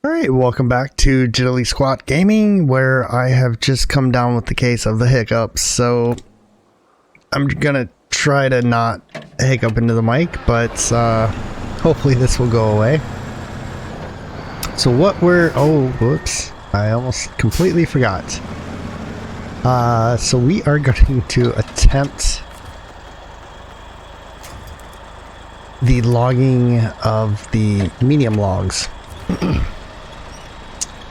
Alright, welcome back to Jiddly Squat Gaming, where I have just come down with the case of the hiccups, so I'm gonna try to not hiccup into the mic, but hopefully this will go away. So oh, whoops, I almost completely forgot. So we are going to attempt the logging of the medium logs.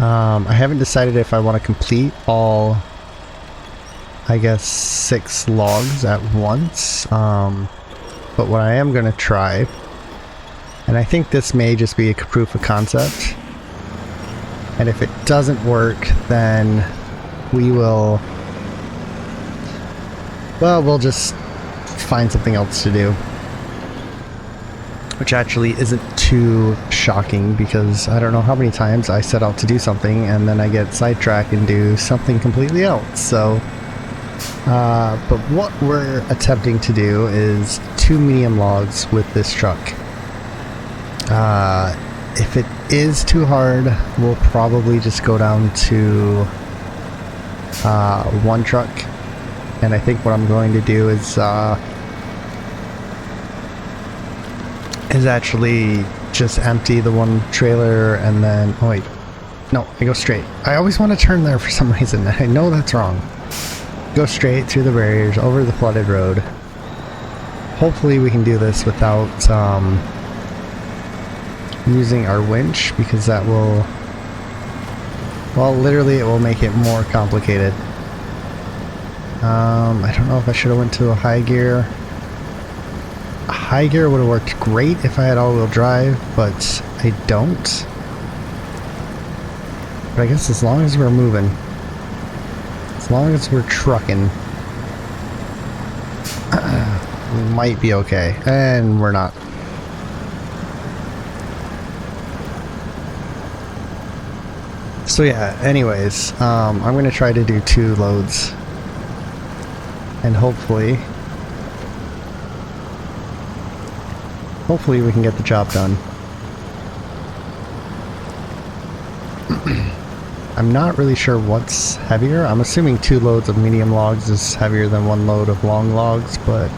I haven't decided if I want to complete all, I guess, 6 logs at once, but what I am going to try, and I think this may just be a proof of concept, and if it doesn't work, then we will, well, we'll just find something else to do. Which actually isn't too shocking, because I don't know how many times I set out to do something and then I get sidetracked and do something completely else. So, but what we're attempting to do is 2 medium logs with this truck. If it is too hard, we'll probably just go down to 1 truck. And I think what I'm going to do is actually just empty the 1 trailer and then, oh wait, no, I go straight. I always want to turn there for some reason. I know that's wrong. Go straight through the barriers, over the flooded road. Hopefully we can do this without using our winch, because that will, well, literally it will make it more complicated. I don't know if I should have went to a high gear. High gear would have worked great if I had all-wheel drive, but I don't. But I guess as long as we're moving, as long as we're trucking, we might be okay. And we're not. So yeah, anyways, I'm going to try to do 2 loads. And hopefully we can get the job done. I'm not really sure what's heavier. I'm assuming 2 loads of medium logs is heavier than 1 load of long logs, but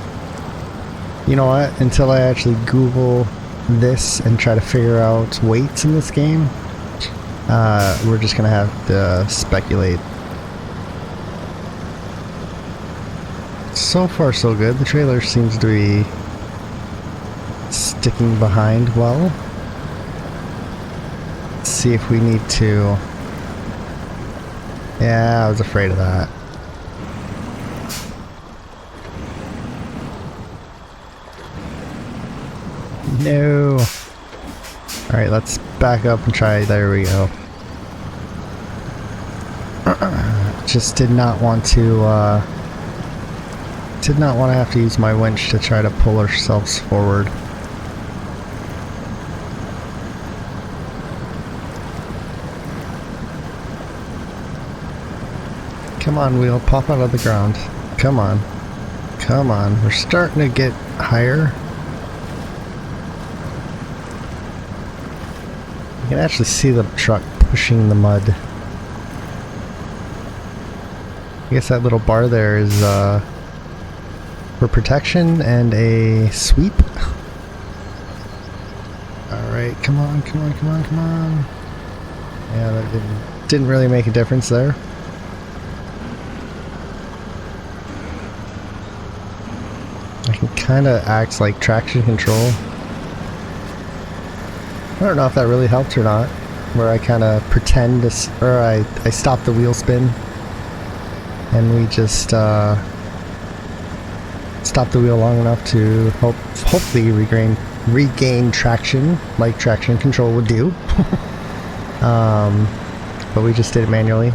you know what? Until I actually Google this and try to figure out weights in this game, we're just gonna have to speculate. So far so good. The trailer seems to be sticking behind well. Let's see if we need to... Yeah, I was afraid of that. No. Alright, let's back up and try. There we go. Just did not want to have to use my winch to try to pull ourselves forward. Come on, wheel, pop out of the ground. Come on. Come on. We're starting to get higher. You can actually see the truck pushing the mud. I guess that little bar there is for protection and a sweep. Alright, come on, come on, come on, come on. Yeah, that didn't really make a difference there. Kind of acts like traction control. I don't know if that really helped or not, where I kind of pretend to, or I stop the wheel spin and we just stop the wheel long enough to hopefully regain traction like traction control would do. But we just did it manually.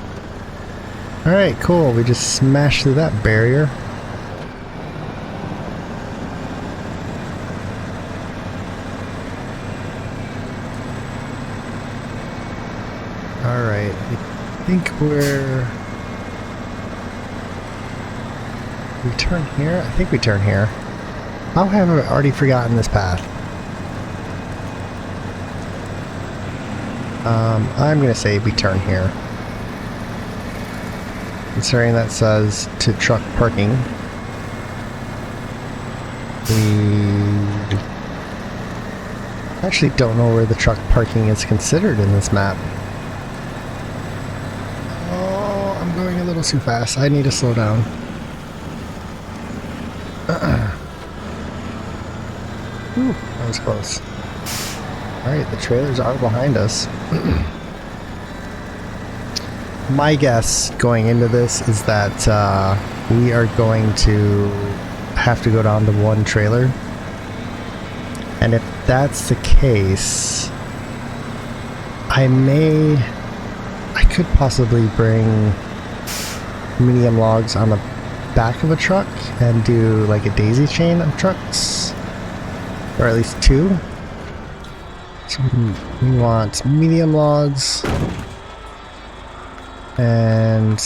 Alright, cool. We just smashed through that barrier. Alright, I think we turn here? I think we turn here. How have I already forgotten this path? I'm going to say we turn here. Considering that says to truck parking. We actually don't know where the truck parking is considered in this map. Oh, I'm going a little too fast. I need to slow down. Ooh, that was close. Alright, the trailers are behind us. My guess going into this is that we are going to have to go down to one trailer. And if that's the case, I could possibly bring medium logs on the back of a truck and do like a daisy chain of trucks, or at least two. So we want medium logs, and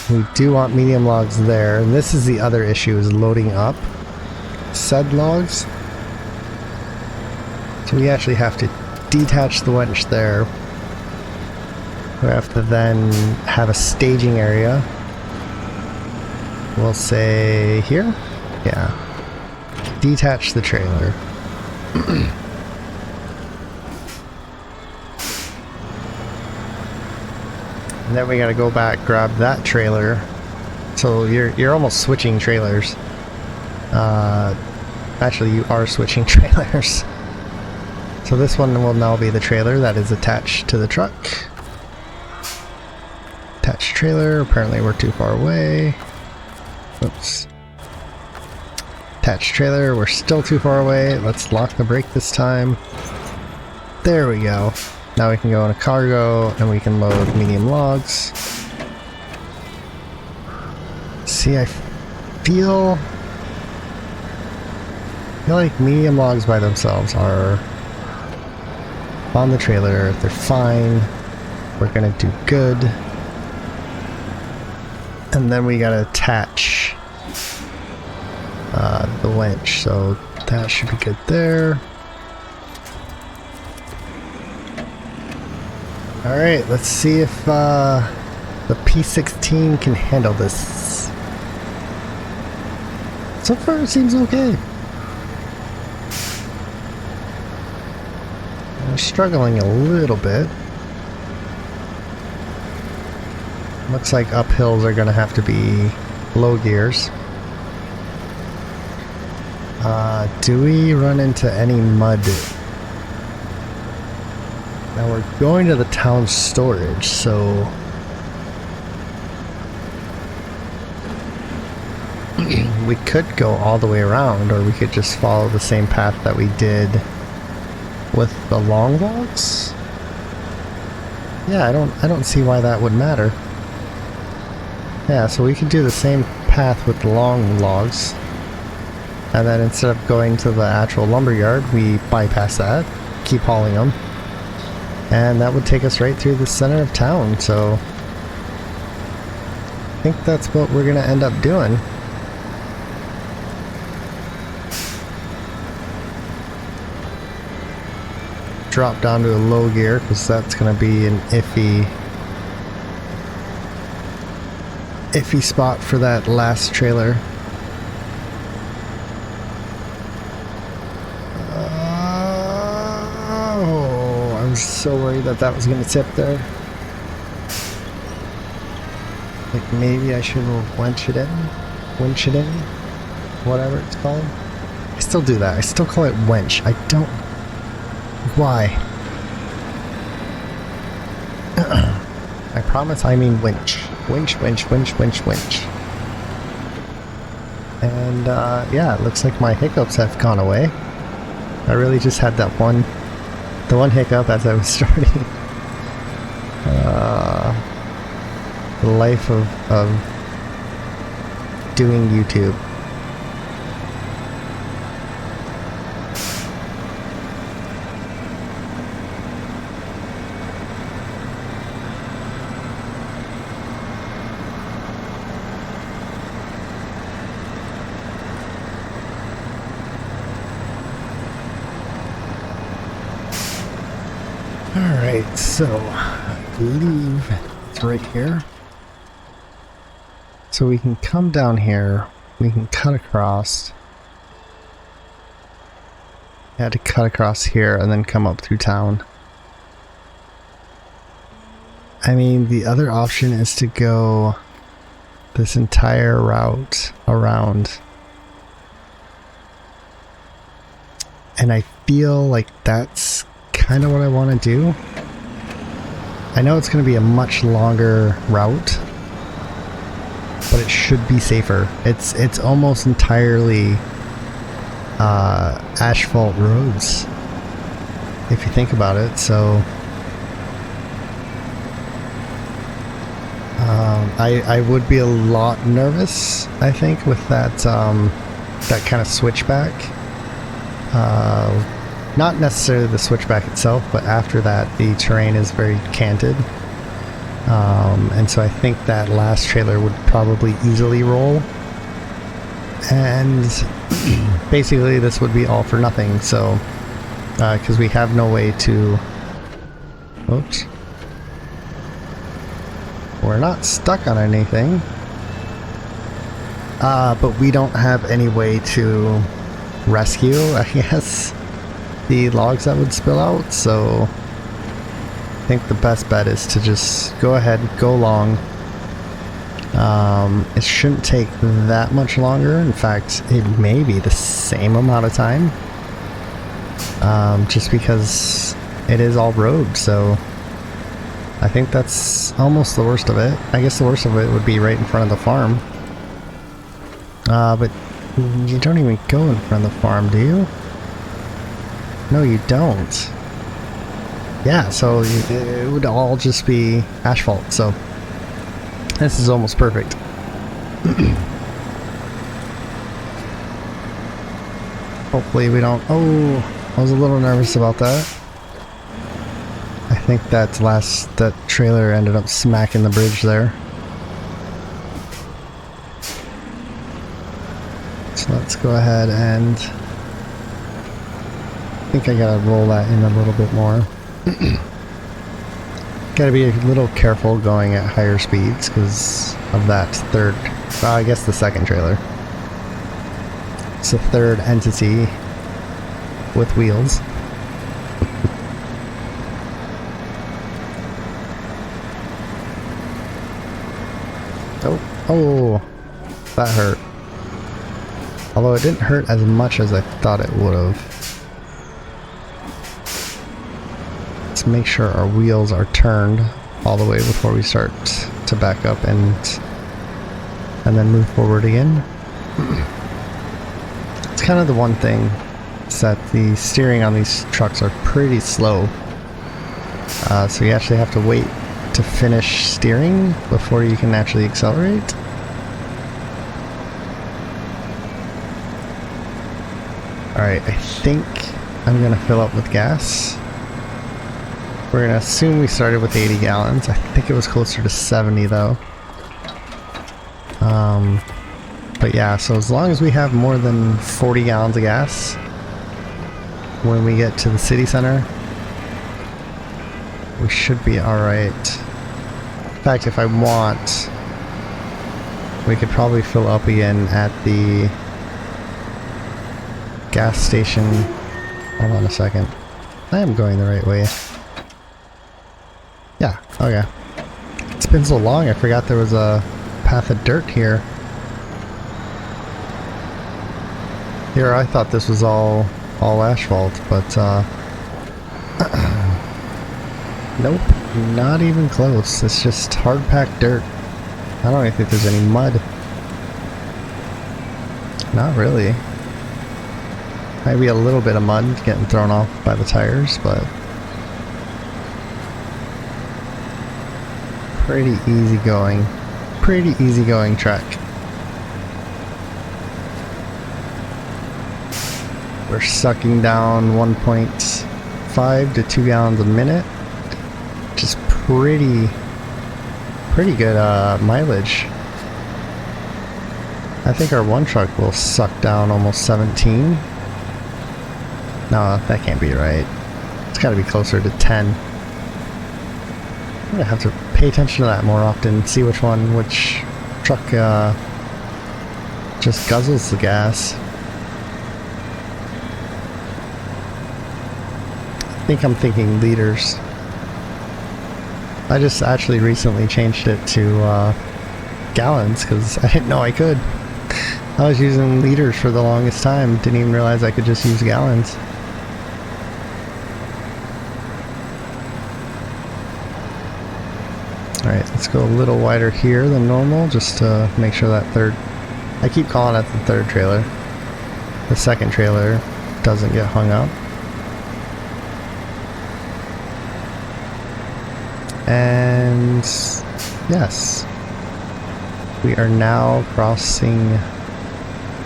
we do want medium logs there. And this is the other issue, is loading up said logs. So we actually have to detach the winch there. We have to then have a staging area. We'll say here? Yeah. Detach the trailer. And then we gotta go back, grab that trailer. So you're almost switching trailers. Actually, you are switching trailers. So this one will now be the trailer that is attached to the truck. Attached trailer. Apparently we're too far away. Oops. Attached trailer. We're still too far away. Let's lock the brake this time. There we go. Now we can go into cargo and we can load medium logs. See, I feel like medium logs by themselves are on the trailer. They're fine. We're gonna do good. And then we gotta attach the winch, so that should be good there. Alright, let's see if the P16 can handle this. So far it seems okay. We're struggling a little bit. Looks like uphills are going to have to be low gears. Do we run into any mud? Now we're going to the town storage, so we could go all the way around, or we could just follow the same path that we did with the long logs. Yeah, I don't see why that would matter. Yeah, so we could do the same path with the long logs, and then instead of going to the actual lumber yard, we bypass that, keep hauling them. And that would take us right through the center of town, so I think that's what we're gonna end up doing. Drop down to a low gear, because that's gonna be an iffy spot for that last trailer. So worried that that was going to tip there. Like maybe I should winch it in, whatever it's called. I still do that. I still call it winch. I don't. Why? I promise I mean winch. Winch. And yeah, it looks like my hiccups have gone away. I really just had that one hiccup as I was starting. The life of doing YouTube. Alright, so I believe it's right here. So we can come down here, we can cut across. I had to cut across here and then come up through town. I mean, the other option is to go this entire route around. And I feel like that's kind of what I want to do. I know it's going to be a much longer route, but it should be safer. It's almost entirely asphalt roads, if you think about it. So I would be a lot nervous, I think, with that that kind of switchback. Not necessarily the switchback itself, but after that the terrain is very canted. And so I think that last trailer would probably easily roll. And basically this would be all for nothing, so because we have no way to... Oops. We're not stuck on anything. But we don't have any way to rescue, I guess, the logs that would spill out, so I think the best bet is to just go ahead, go long. It shouldn't take that much longer. In fact, it may be the same amount of time, just because it is all road, so I think that's almost the worst of it. I guess the worst of it would be right in front of the farm. But you don't even go in front of the farm, do you? No, you don't. Yeah, so it would all just be asphalt, so this is almost perfect. Hopefully we don't... Oh, I was a little nervous about that. I think that trailer ended up smacking the bridge there. So let's go ahead and... I think I gotta roll that in a little bit more. Gotta be a little careful going at higher speeds because of that third... I guess the second trailer. It's a third entity with wheels. Oh, that hurt. Although it didn't hurt as much as I thought it would have. Let's make sure our wheels are turned all the way before we start to back up and then move forward again. It's kind of the one thing, is that the steering on these trucks are pretty slow. So you actually have to wait to finish steering before you can actually accelerate. Alright, I think I'm gonna fill up with gas. We're gonna assume we started with 80 gallons. I think it was closer to 70 though. But yeah, so as long as we have more than 40 gallons of gas when we get to the city center, we should be alright. In fact, if I want, we could probably fill up again at the gas station. Hold on a second. I am going the right way. Yeah, okay. It's been so long, I forgot there was a path of dirt here. Here, I thought this was all asphalt, but nope, not even close. It's just hard-packed dirt. I don't even think there's any mud. Not really. Maybe a little bit of mud getting thrown off by the tires, but pretty easy going. Pretty easy going track. We're sucking down 1.5 to 2 gallons a minute. Which is pretty good mileage. I think our one truck will suck down almost 17. No, that can't be right. It's got to be closer to 10. gonna have to pay attention to that more often, see which truck just guzzles the gas. I think I'm thinking liters. I just actually recently changed it to gallons because I didn't know I could. I was using liters for the longest time, didn't even realize I could just use gallons. Alright, let's go a little wider here than normal just to make sure that third... I keep calling it the third trailer. The second trailer doesn't get hung up. And yes, we are now crossing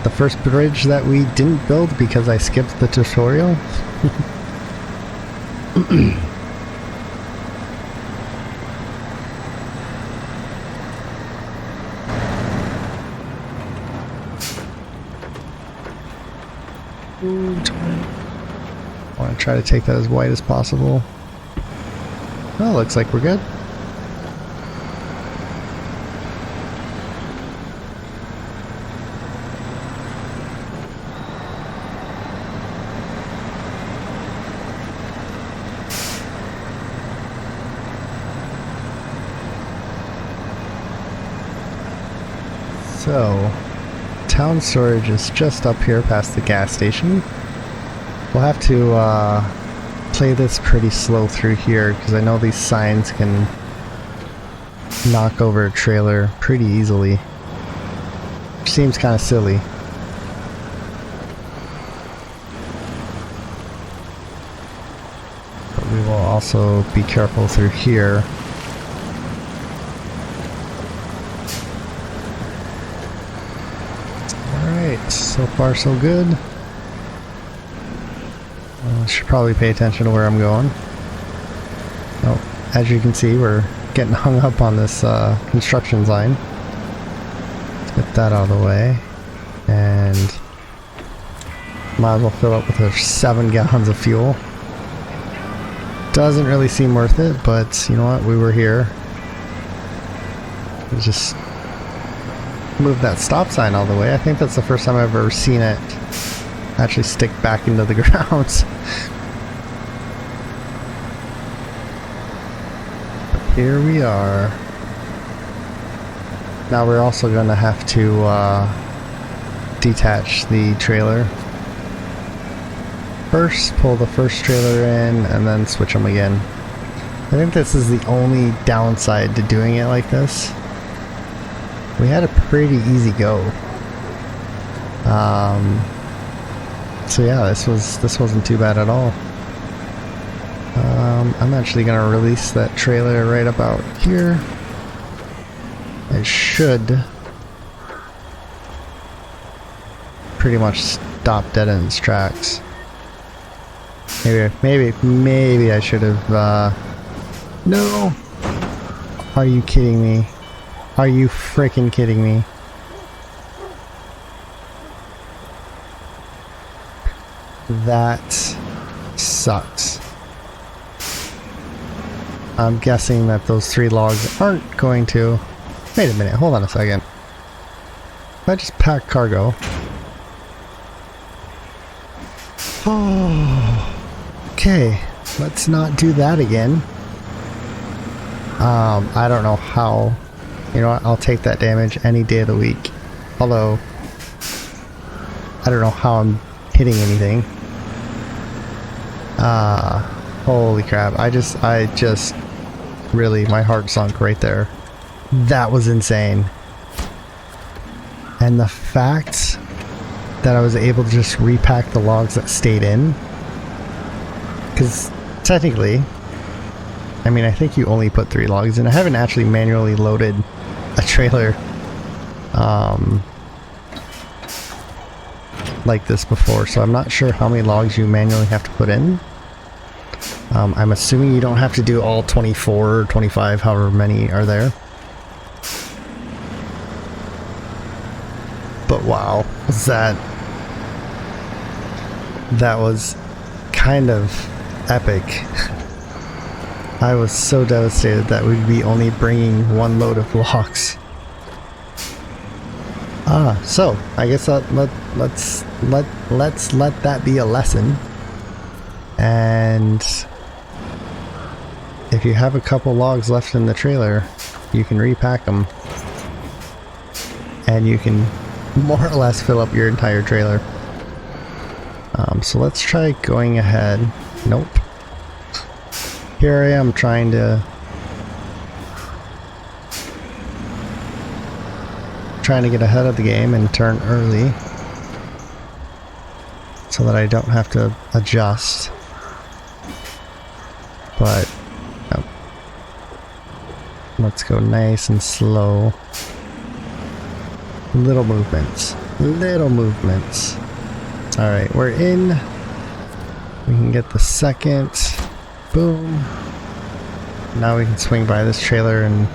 the first bridge that we didn't build because I skipped the tutorial. I want to try to take that as wide as possible. Well, looks like we're good. So, town storage is just up here past the gas station. We'll have to play this pretty slow through here because I know these signs can knock over a trailer pretty easily. Which seems kind of silly. But we will also be careful through here. Alright, so far so good. Should probably pay attention to where I'm going. Oh, as you can see, we're getting hung up on this construction line. Let's get that out of the way. And might as well fill up with our 7 gallons of fuel. Doesn't really seem worth it, but you know what? We were here. Let's just move that stop sign all the way. I think that's the first time I've ever seen it actually stick back into the ground. But here we are. Now we're also going to have to detach the trailer. First, pull the first trailer in and then switch them again. I think this is the only downside to doing it like this. We had a pretty easy go. So yeah, this wasn't too bad at all. I'm actually gonna release that trailer right about here. It should pretty much stop dead in its tracks. Maybe I should have. No! Are you kidding me? Are you freaking kidding me? That sucks. I'm guessing that those 3 logs aren't going to... Wait a minute, hold on a second. If I just pack cargo... Oh, okay, let's not do that again. I don't know how... You know what, I'll take that damage any day of the week. Although... I don't know how I'm hitting anything. Holy crap. I just really, my heart sunk right there. That was insane. And the fact that I was able to just repack the logs that stayed in, because technically, I mean, I think you only put 3 logs in. I haven't actually manually loaded a trailer like this before, so I'm not sure how many logs you manually have to put in. I'm assuming you don't have to do all 24 or 25, however many are there. But wow, that was kind of epic. I was so devastated that we'd be only bringing one load of logs. So I guess let's let that be a lesson. And if you have a couple logs left in the trailer, you can repack them, and you can more or less fill up your entire trailer. So let's try going ahead. Nope. Here I am trying to get ahead of the game and turn early so that I don't have to adjust. But oh, let's go nice and slow. Little movements. Little movements. Alright, we're in. We can get the second. Boom. Now we can swing by this trailer and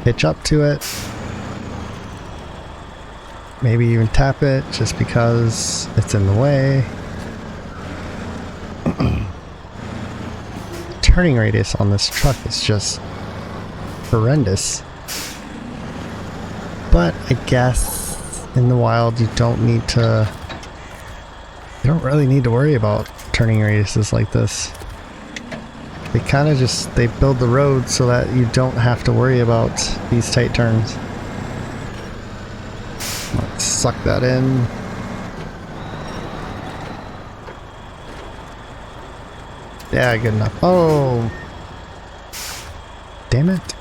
hitch up to it. Maybe even tap it just because it's in the way. Turning radius on this truck is just horrendous. But I guess in the wild you don't really need to worry about turning radiuses like this. They kind of just, they build the road so that you don't have to worry about these tight turns. Let's suck that in. Yeah, good enough. Oh! Damn it.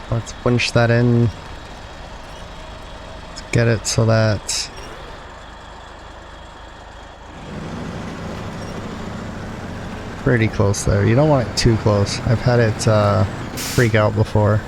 Let's punch that in. Let's get it so that pretty close there. You don't want it too close. I've had it freak out before.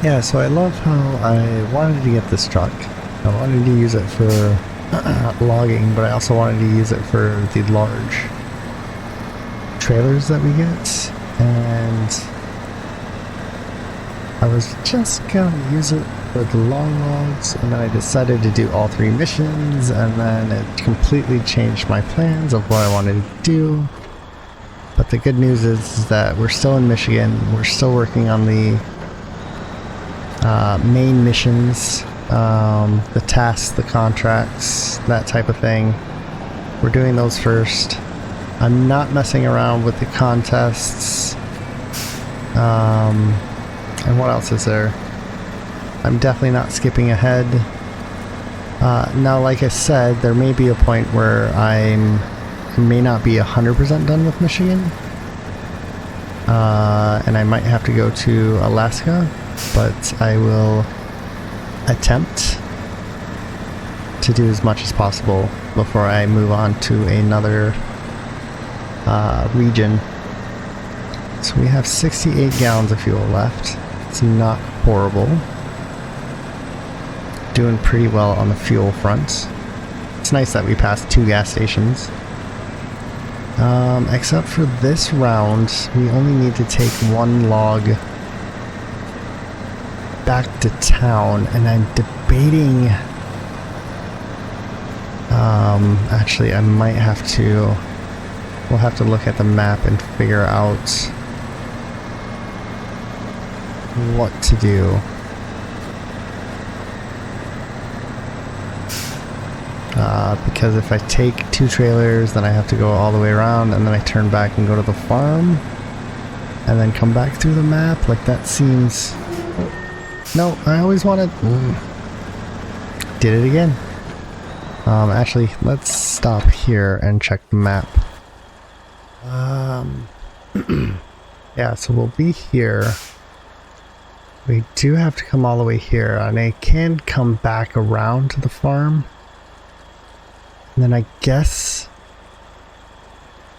Yeah, so I love how I wanted to get this truck. I wanted to use it for logging, but I also wanted to use it for the large trailers that we get. And I was just gonna use it for the long logs, and then I decided to do all 3 missions, and then it completely changed my plans of what I wanted to do. But the good news is that we're still in Michigan. We're still working on the main missions, the tasks, the contracts, that type of thing. We're doing those first. I'm not messing around with the contests. And what else is there? I'm definitely not skipping ahead. Now, like I said, there may be a point where I may not be 100% done with Michigan. And I might have to go to Alaska. But I will attempt to do as much as possible before I move on to another region. So we have 68 gallons of fuel left. It's not horrible. Doing pretty well on the fuel front. It's nice that we passed 2 gas stations. Except for this round, we only need to take 1 log back to town, and I'm debating, actually I might have to, we'll have to look at the map and figure out what to do. Because if I take 2 trailers, then I have to go all the way around, and then I turn back and go to the farm, and then come back through the map. Like, that seems... No, I always wanted... Did it again. Actually, let's stop here and check the map. Yeah, so we'll be here. We do have to come all the way here, and I can come back around to the farm. And then I guess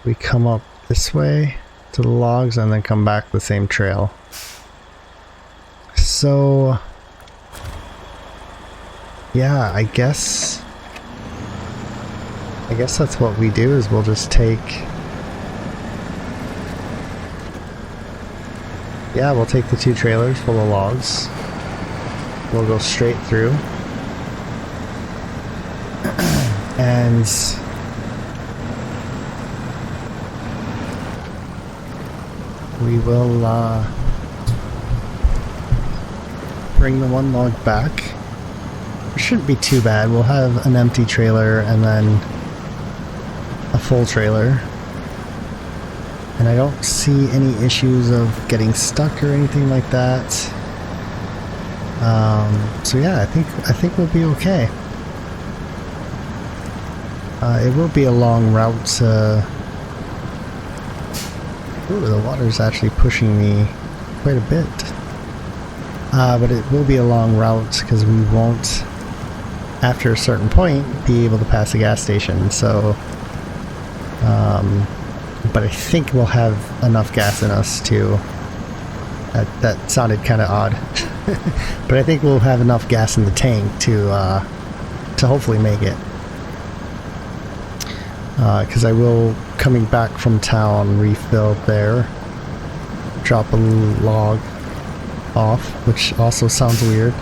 we come up this way to the logs and then come back the same trail. So yeah, I guess that's what we do, is we'll just take, yeah, we'll take the 2 trailers full of logs. We'll go straight through. And we will bring the 1 log back. It shouldn't be too bad. We'll have an empty trailer and then a full trailer. And I don't see any issues of getting stuck or anything like that. So yeah, I think we'll be okay. It will be a long route. Ooh, the water's actually pushing me quite a bit. But it will be a long route because we won't, after a certain point, be able to pass a gas station. So, but I think we'll have enough gas in us to... That sounded kind of odd. But I think we'll have enough gas in the tank to hopefully make it. Because I will, coming back from town, refill there, drop a log off, which also sounds weird.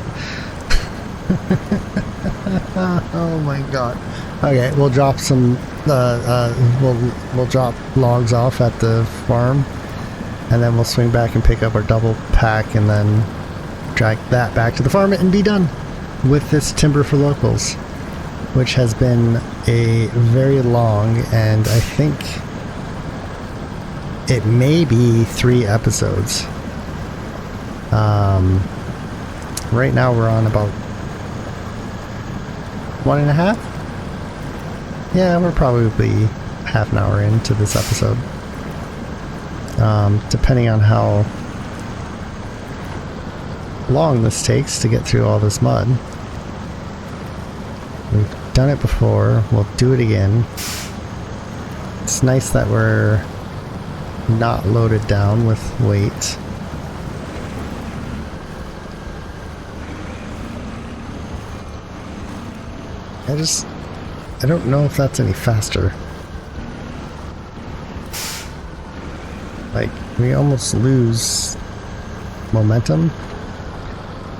Oh my god. Okay, we'll drop some, we'll drop logs off at the farm, and then we'll swing back and pick up our double pack, and then drag that back to the farm and be done with this Timber for Locals, which has been a very long, and I think it may be 3 episodes. Right now we're on about 1.5. Yeah, we're probably half an hour into this episode, depending on how long this takes to get through all this mud. We've done it before, we'll do it again. It's nice that we're not loaded down with weight. I don't know if that's any faster. Like, we almost lose momentum.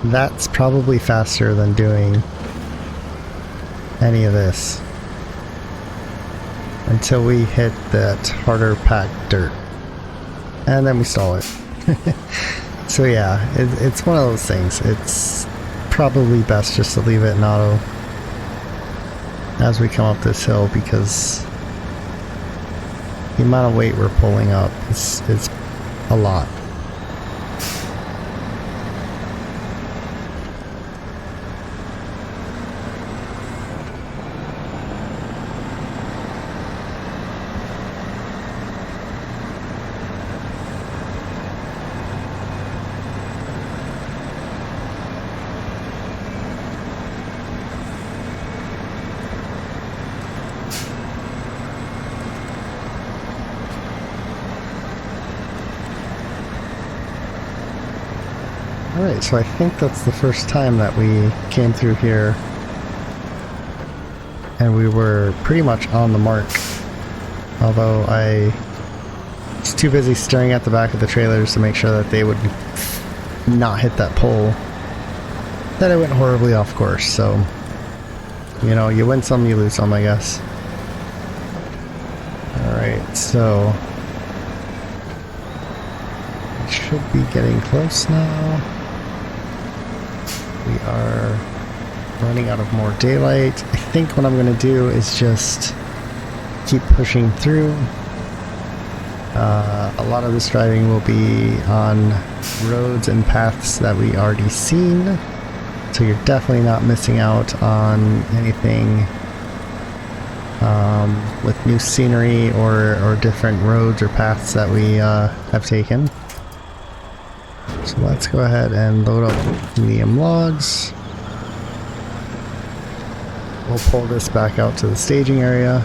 That's probably faster than doing any of this until we hit that harder packed dirt, and then we stall it. So yeah, it's one of those things. It's probably best just to leave it in auto as we come up this hill, because the amount of weight we're pulling up is a lot. Alright, so I think that's the first time that we came through here and we were pretty much on the mark. Although I was too busy staring at the back of the trailers to make sure that they would not hit that pole, that I went horribly off course. So, you know, you win some, you lose some, I guess. Alright, so I should be getting close now. We are Running out of more daylight. I think what I'm going to do is just keep pushing through. A lot of this driving will be on roads and paths that we already seen, so you're definitely not missing out on anything with new scenery or different roads or paths that we have taken. So let's go ahead and load up medium logs. We'll pull this back out to the staging area,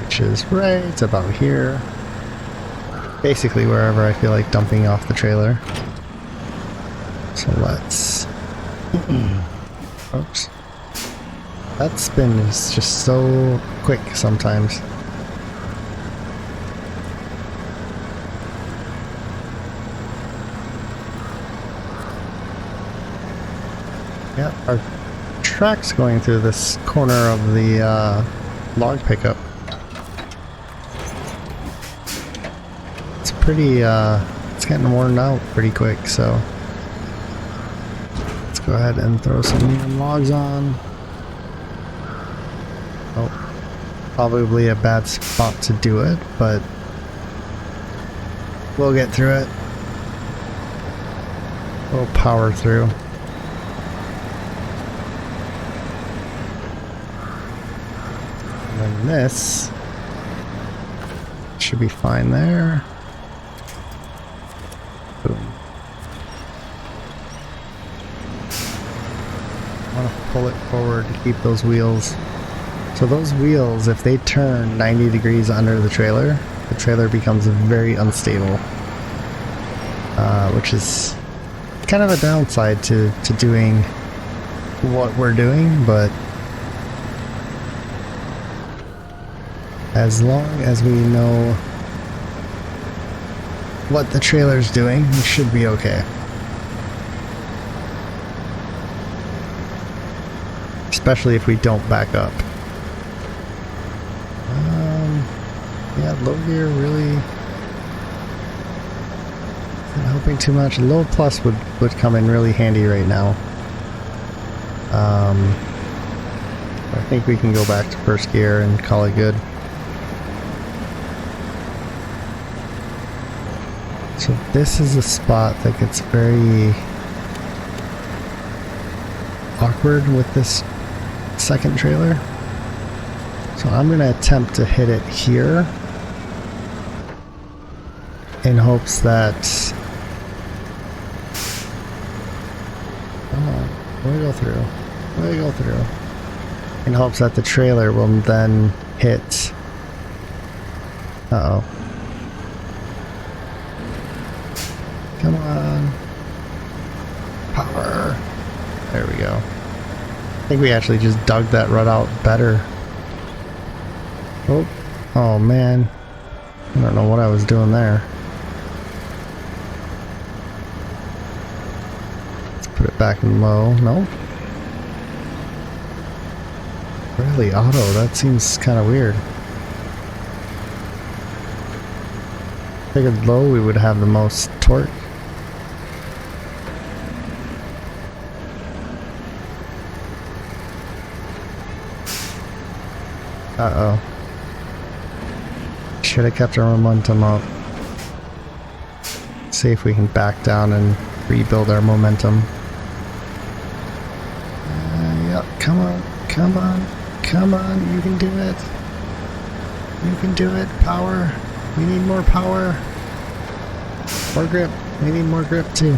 which is right about here. Basically wherever I feel like dumping off the trailer. So let's... Oops. That spin is just so quick sometimes. Yeah, our track's going through this corner of the log pickup. It's pretty, it's getting worn out pretty quick, so let's go ahead and throw some medium logs on. Oh, probably a bad spot to do it, but we'll get through it. We'll power through. And then this should be fine there. Boom. I want to pull it forward to keep those wheels. So those wheels, if they turn 90 degrees under the trailer becomes very unstable. Which is kind of a downside to doing what we're doing, but as long as we know what the trailer's doing, we should be okay. Especially if we don't back up. Yeah, low gear really not helping too much. Low plus would come in really handy right now. I think we can go back to first gear and call it good. So this is a spot that gets very awkward with this second trailer. So I'm going to attempt to hit it here in hopes that... Come on, where do we go through? Where do we go through? In hopes that the trailer will then hit... Uh-oh. Come on. Power. There we go. I think we actually just dug that rut out better. Oh, oh man. I don't know what I was doing there. Let's put it back in low. No. Really, auto? That seems kind of weird. Figured low we would have the most torque. Uh-oh. Should have kept our momentum up. See if we can back down and rebuild our momentum. Yep, come on, come on, come on, you can do it. You can do it, power. We need more power. More grip. We need more grip too.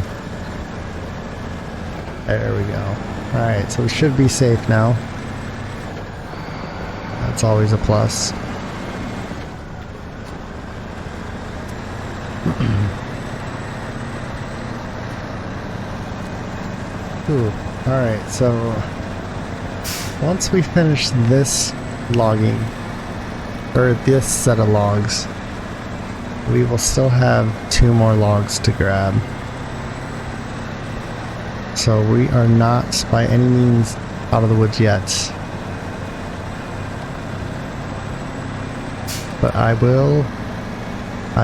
There we go. Alright, so we should be safe now. That's always a plus. Ooh, alright, so once we finish this logging, or this set of logs, we will still have 2 more logs to grab. So we are not by any means out of the woods yet. But I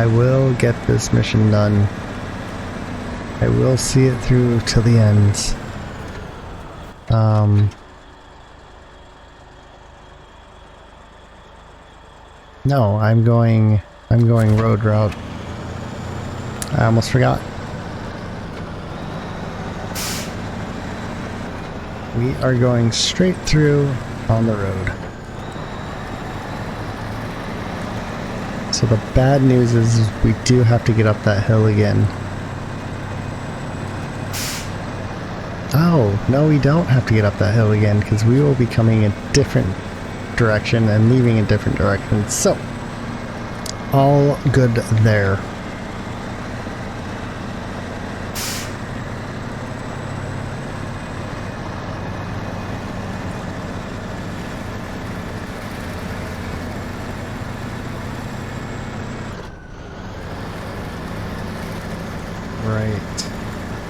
will get this mission done. I will see it through till the end. No, I'm going road route. I almost forgot. We are going straight through on the road. So the bad news is we do have to get up that hill again. Oh, no, we don't have to get up that hill again because we will be coming a different direction and leaving a different direction. So, all good there. Right.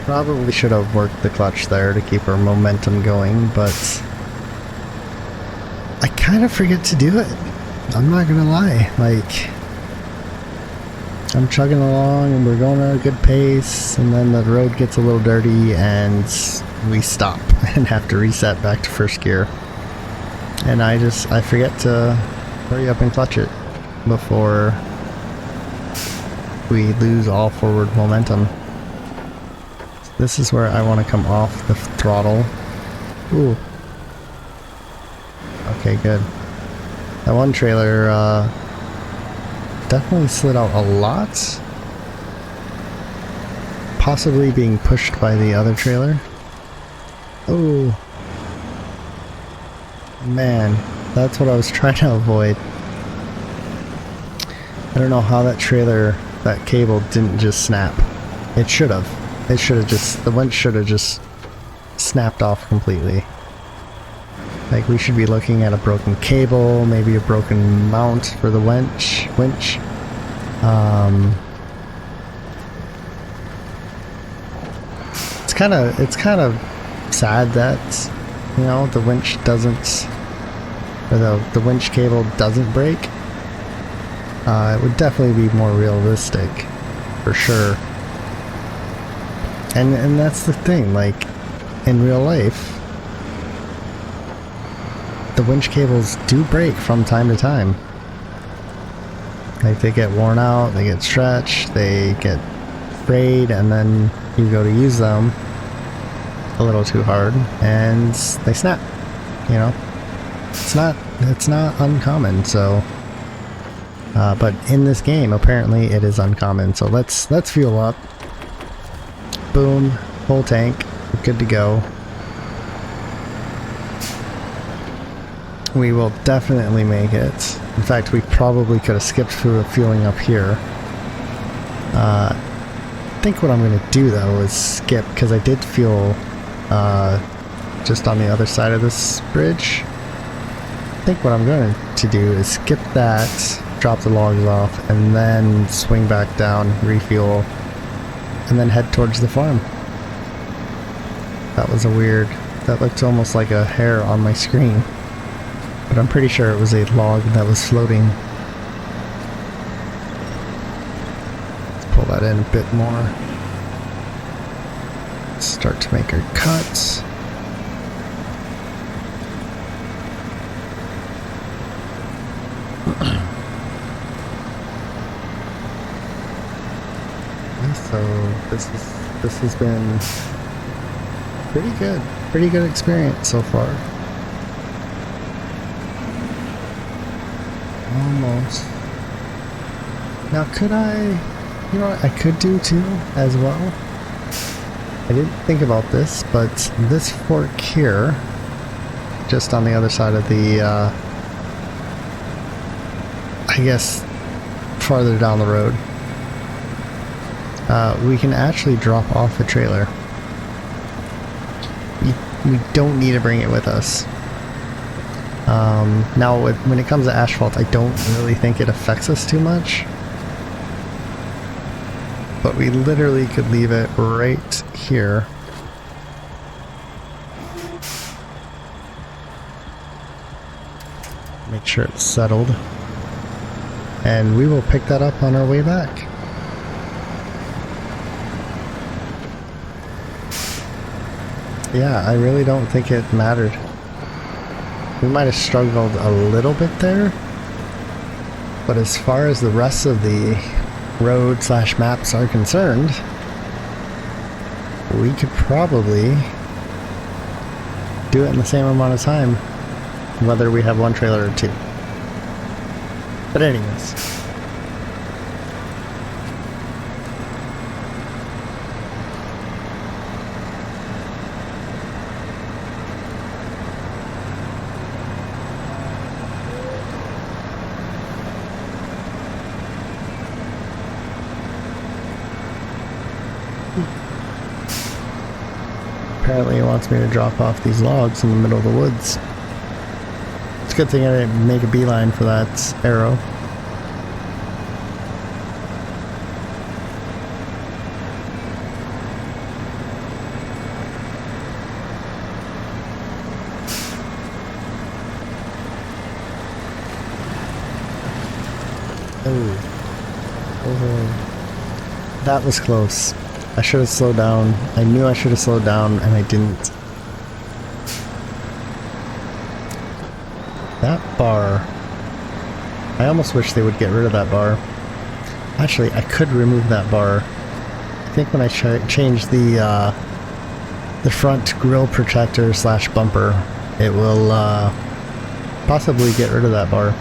Probably should have worked the clutch there to keep our momentum going, but I kind of forget to do it. I'm not gonna lie. Like, I'm chugging along and we're going at a good pace, and then the road gets a little dirty and we stop and have to reset back to first gear. And I forget to hurry up and clutch it before we lose all forward momentum. This is where I want to come off the throttle. Ooh. Okay, good. That one trailer definitely slid out a lot. Possibly being pushed by the other trailer. Oh. Man, that's what I was trying to avoid. I don't know how that trailer, that cable didn't just snap. It should have. It should have just, the winch should have just snapped off completely. Like, we should be looking at a broken cable, maybe a broken mount for the winch. It's kind of sad that, you know, the winch doesn't, or the winch cable doesn't break. It would definitely be more realistic, for sure. And that's the thing, like, in real life, the winch cables do break from time to time. Like, they get worn out, they get stretched, they get frayed, and then you go to use them a little too hard, and they snap, you know? It's not uncommon, so... but in this game, apparently it is uncommon, so let's fuel up. Boom, full tank, we're good to go. We will definitely make it. In fact, we probably could have skipped through fueling up here. I think what I'm going to do though is skip, because I did fuel just on the other side of this bridge. I think what I'm going to do is skip that, drop the logs off, and then swing back down, refuel, and then head towards the farm. That was a weird... that looked almost like a hair on my screen. But I'm pretty sure it was a log that was floating. Let's pull that in a bit more. Start to make our cuts. So this has been pretty good experience so far. Almost. Now could I, you know what I could do too as well? I didn't think about this, but this fork here, just on the other side of the, I guess farther down the road, we can actually drop off a trailer. We don't need to bring it with us. Now when it comes to asphalt, I don't really think it affects us too much. But we literally could leave it right here. Make sure it's settled. And we will pick that up on our way back. Yeah, I really don't think it mattered. We might have struggled a little bit there, but as far as the rest of the road / maps are concerned, we could probably do it in the same amount of time, whether we have one trailer or two. But anyways. Apparently he wants me to drop off these logs in the middle of the woods. It's a good thing I didn't make a beeline for that arrow. Oh. That was close. I should have slowed down. I knew I should have slowed down, and I didn't. That bar. I almost wish they would get rid of that bar. Actually, I could remove that bar. I think when I change the front grille protector / bumper, it will possibly get rid of that bar,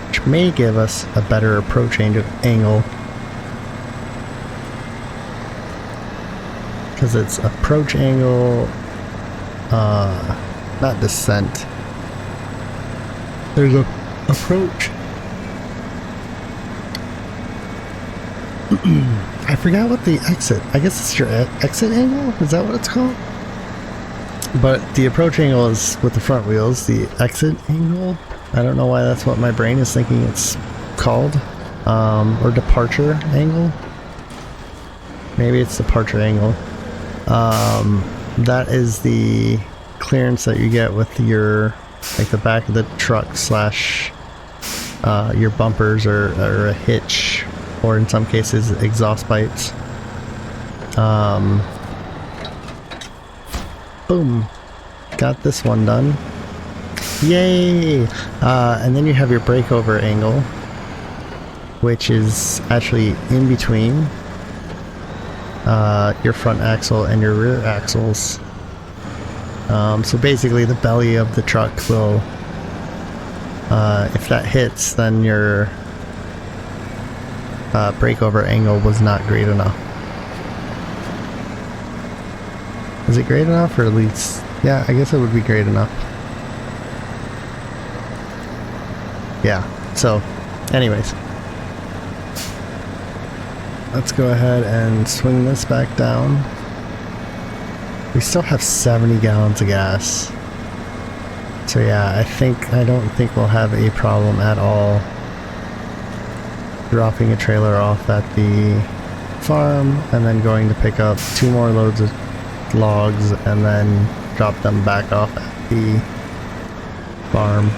which may give us a better approach angle. Because it's approach angle, not descent. There's a approach. I forgot what the exit. I guess it's your exit angle? Is that what it's called? But the approach angle is with the front wheels. The exit angle, I don't know why that's what my brain is thinking it's called. Or departure angle. Maybe it's departure angle. That is the clearance that you get with your, like the back of the truck / your bumpers or a hitch, or in some cases exhaust pipes. Boom. Got this one done. Yay! And then you have your breakover angle, which is actually in between your front axle and your rear axles. So basically the belly of the truck will, if that hits, then your breakover angle was not great enough. Is it great enough, or at least, yeah, I guess it would be great enough. Yeah, so anyways. Let's go ahead and swing this back down. We still have 70 gallons of gas. So yeah, I don't think we'll have a problem at all dropping a trailer off at the farm and then going to pick up 2 more loads of logs and then drop them back off at the farm.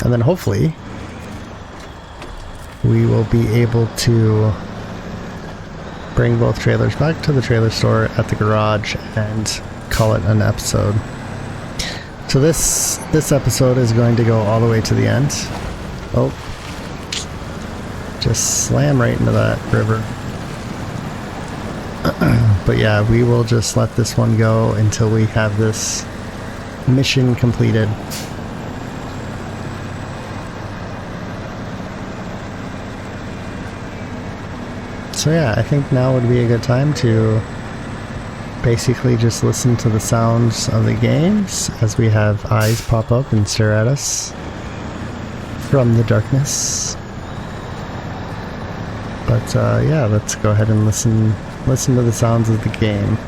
And then hopefully we will be able to bring both trailers back to the trailer store at the garage and call it an episode. So this episode is going to go all the way to the end. Oh, just slam right into that river. But yeah, we will just let this one go until we have this mission completed. So yeah, I think now would be a good time to basically just listen to the sounds of the games as we have eyes pop up and stare at us from the darkness. But yeah, let's go ahead and listen to the sounds of the game.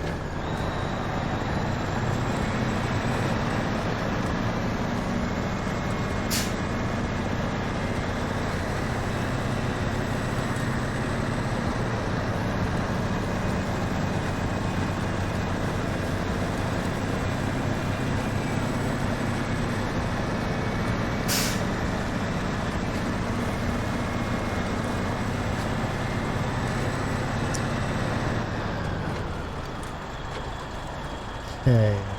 Okay.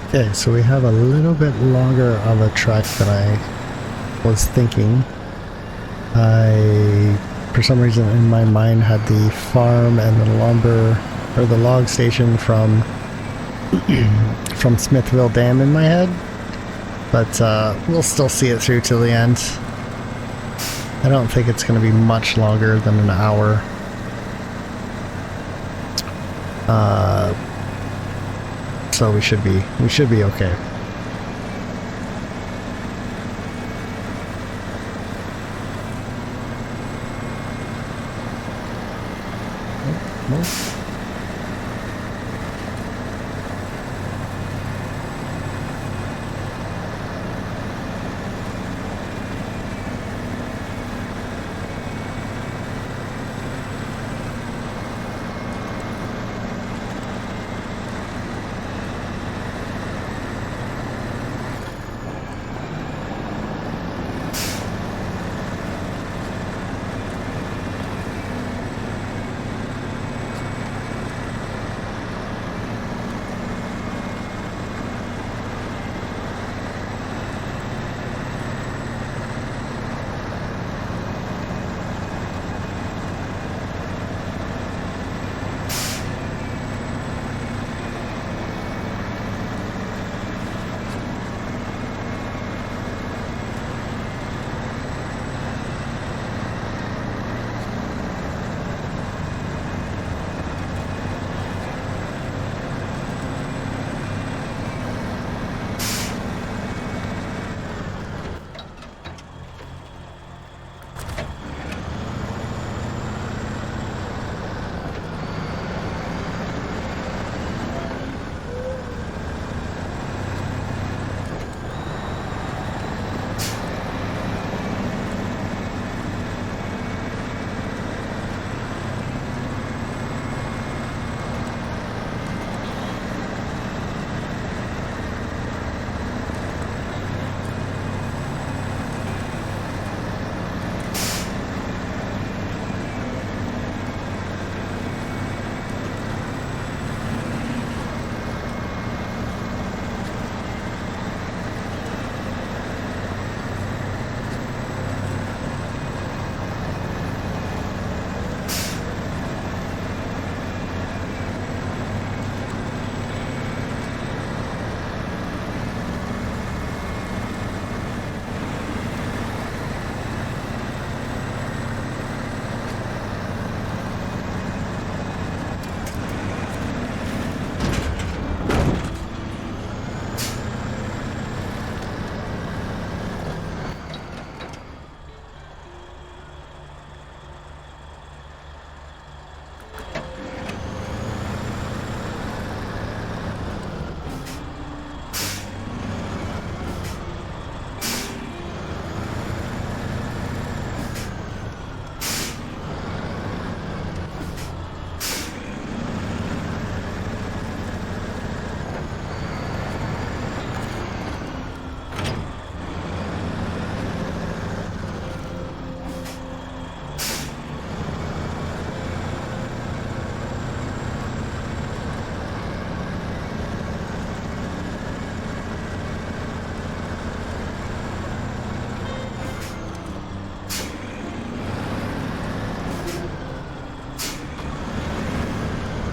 Okay, so we have a little bit longer of a trek than I was thinking. I, for some reason in my mind, had the farm and the lumber, or the log station from Smithville Dam in my head. But we'll still see it through till the end. I don't think it's going to be much longer than an hour. So we should be okay. Nope.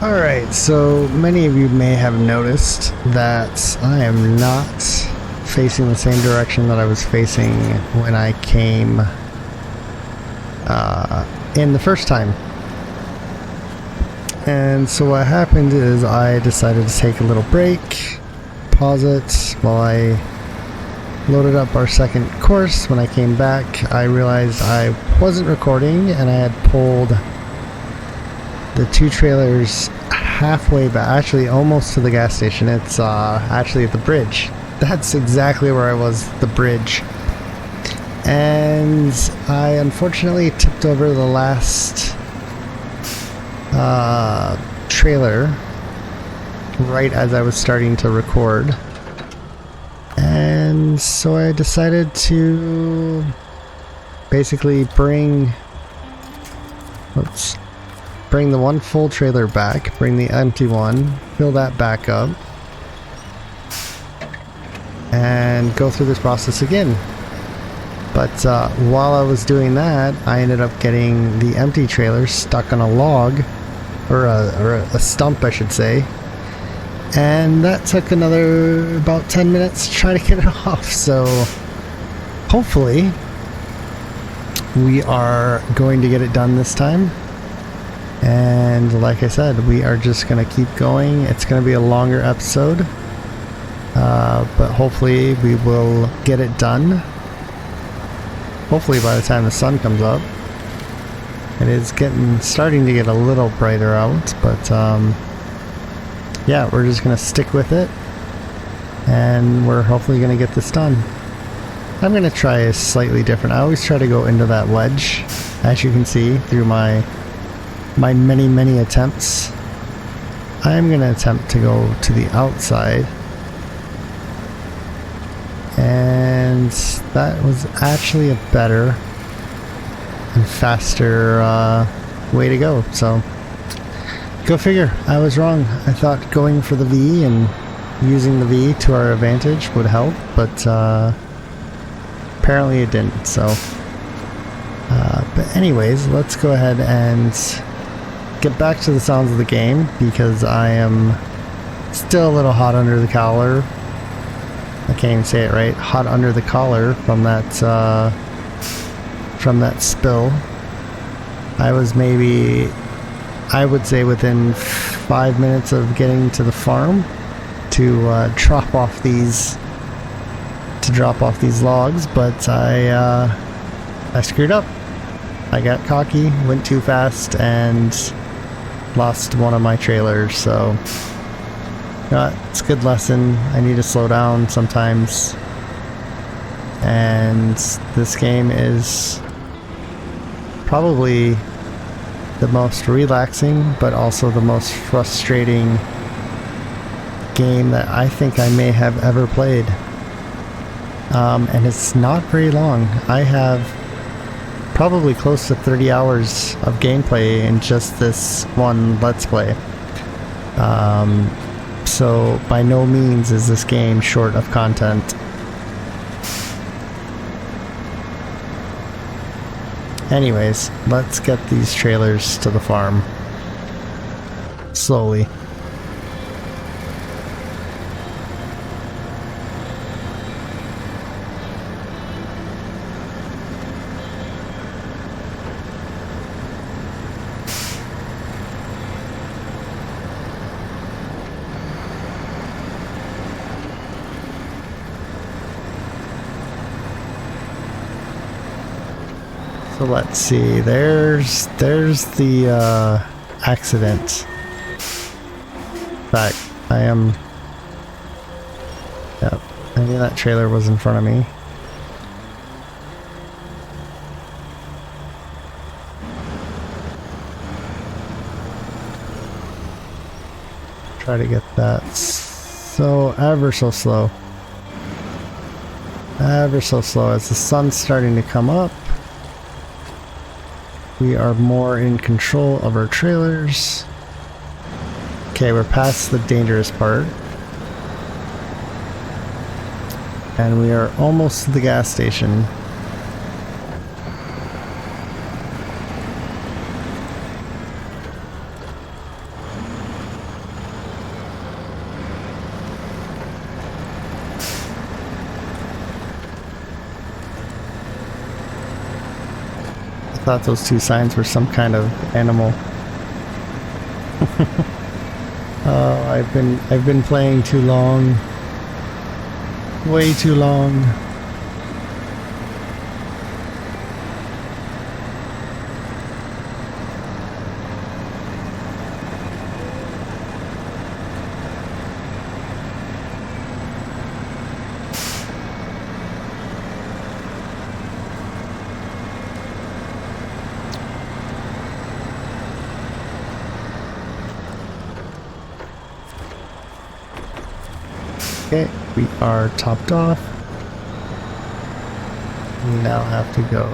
Alright, so many of you may have noticed that I am not facing the same direction that I was facing when I came in the first time. And so what happened is I decided to take a little break, pause it while I loaded up our second course. When I came back, I realized I wasn't recording and I had pulled the two trailers halfway back, actually almost to the gas station. It's actually at the bridge. That's exactly where I was, the bridge. And I unfortunately tipped over the last trailer right as I was starting to record. And so I decided to basically bring the one full trailer back, bring the empty one, fill that back up, and go through this process again. But while I was doing that, I ended up getting the empty trailer stuck on a log, or a stump, I should say. And that took another about 10 minutes to try to get it off. So hopefully we are going to get it done this time. And like I said, we are just going to keep going. It's going to be a longer episode. But hopefully we will get it done. Hopefully by the time the sun comes up. It is starting to get a little brighter out, but yeah, we're just gonna stick with it, and we're hopefully gonna get this done. I'm gonna try a slightly different. I always try to go into that wedge, as you can see through my many attempts. I'm gonna attempt to go to the outside. And that was actually a better and faster way to go. So, go figure. I was wrong. I thought going for the V and using the V to our advantage would help, but apparently it didn't. So, but anyways, let's go ahead and get back to the sounds of the game, because I am still a little hot under the collar. I can't even say it right. Hot under the collar from that spill. I was maybe, I would say, within 5 minutes of getting to the farm to drop off these logs, but I screwed up. I got cocky, went too fast, and lost one of my trailers. So. It's a good lesson. I need to slow down sometimes. And this game is probably the most relaxing, but also the most frustrating game that I think I may have ever played. And it's not very long. I have probably close to 30 hours of gameplay in just this one Let's Play. So by no means is this game short of content. Anyways, let's get these trailers to the farm. Slowly. So let's see, there's the accident. In fact, yep, I knew that trailer was in front of me. Try to get that so ever so slow. Ever so slow. As the sun's starting to come up, we are more in control of our trailers. Okay, we're past the dangerous part. And we are almost to the gas station. I thought those two signs were some kind of animal. Oh, I've been playing too long. Way too long. Okay, we are topped off. We now have to go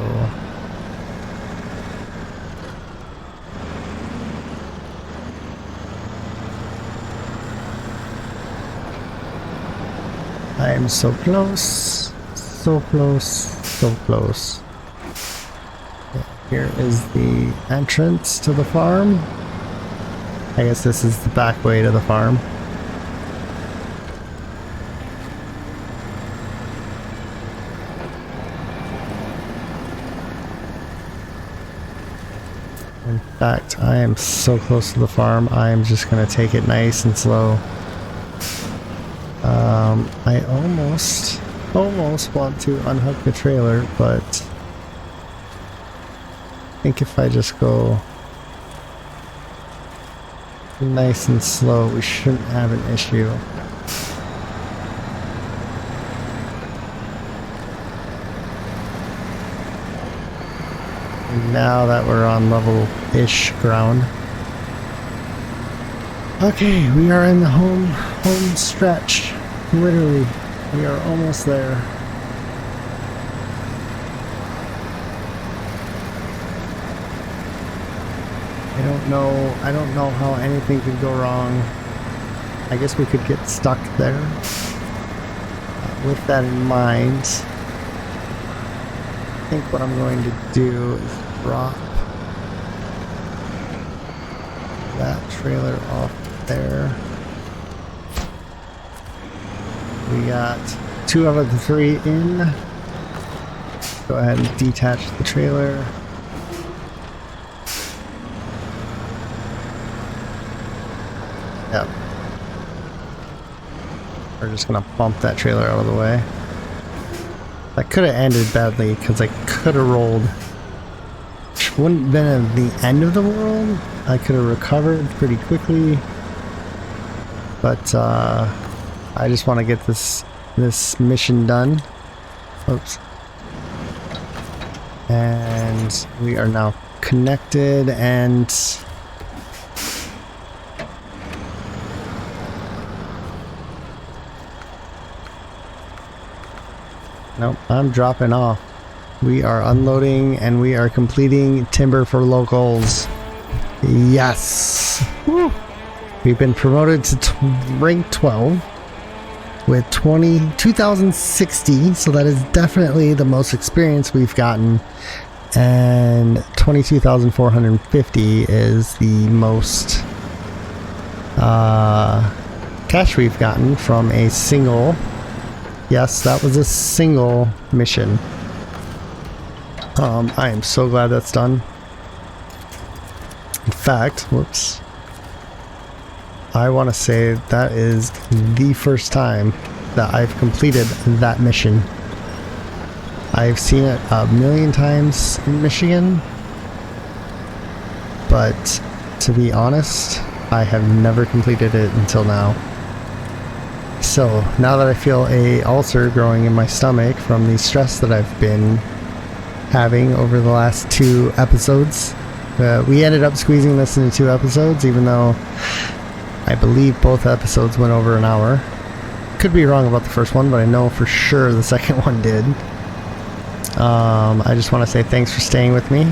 I am so close. So close. So close. Okay, here is the entrance to the farm. I guess this is the back way to the farm. In fact, I am so close to the farm, I am just going to take it nice and slow. I almost want to unhook the trailer, but I think if I just go nice and slow, we shouldn't have an issue. Now that we're on level-ish ground. Okay, we are in the home stretch. Literally, we are almost there. I don't know how anything could go wrong. I guess we could get stuck there. With that in mind, I think what I'm going to do is drop that trailer off there. We got 2 out of the 3 in. Go ahead and detach the trailer. Yep. We're just gonna bump that trailer out of the way. That could have ended badly because I could have rolled. Which wouldn't have been the end of the world. I could have recovered pretty quickly. But I just want to get this mission done. Oops. And we are now connected and nope, I'm dropping off. We are unloading and we are completing timber for locals. Yes! Woo. We've been promoted to rank 12 with 2,060, so that is definitely the most experience we've gotten, and 22,450 is the most cash we've gotten from a single. Yes, that was a single mission. I am so glad that's done. In fact, whoops. I want to say that is the first time that I've completed that mission. I've seen it a million times in Michigan, but to be honest, I have never completed it until now. So now that I feel a ulcer growing in my stomach from the stress that I've been having over the last 2 episodes, we ended up squeezing this into 2 episodes, even though I believe both episodes went over an hour. Could be wrong about the first one, but I know for sure the second one did. I just want to say thanks for staying with me.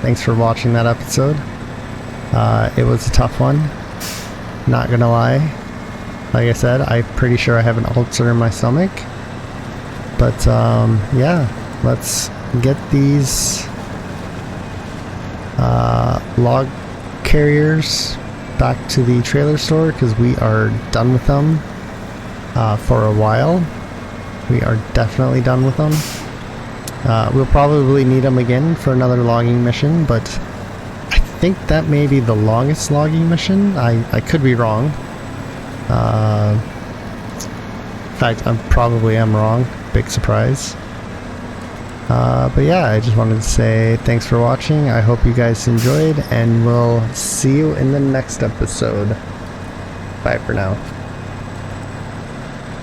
Thanks for watching that episode. It was a tough one. Not gonna lie. Like I said, I'm pretty sure I have an ulcer in my stomach. But yeah, let's get these log carriers back to the trailer store because we are done with them for a while. We are definitely done with them. We'll probably need them again for another logging mission, but I think that may be the longest logging mission. I could be wrong. In fact, I probably am wrong. Big surprise. But yeah, I just wanted to say thanks for watching. I hope you guys enjoyed, and we'll see you in the next episode. Bye for now.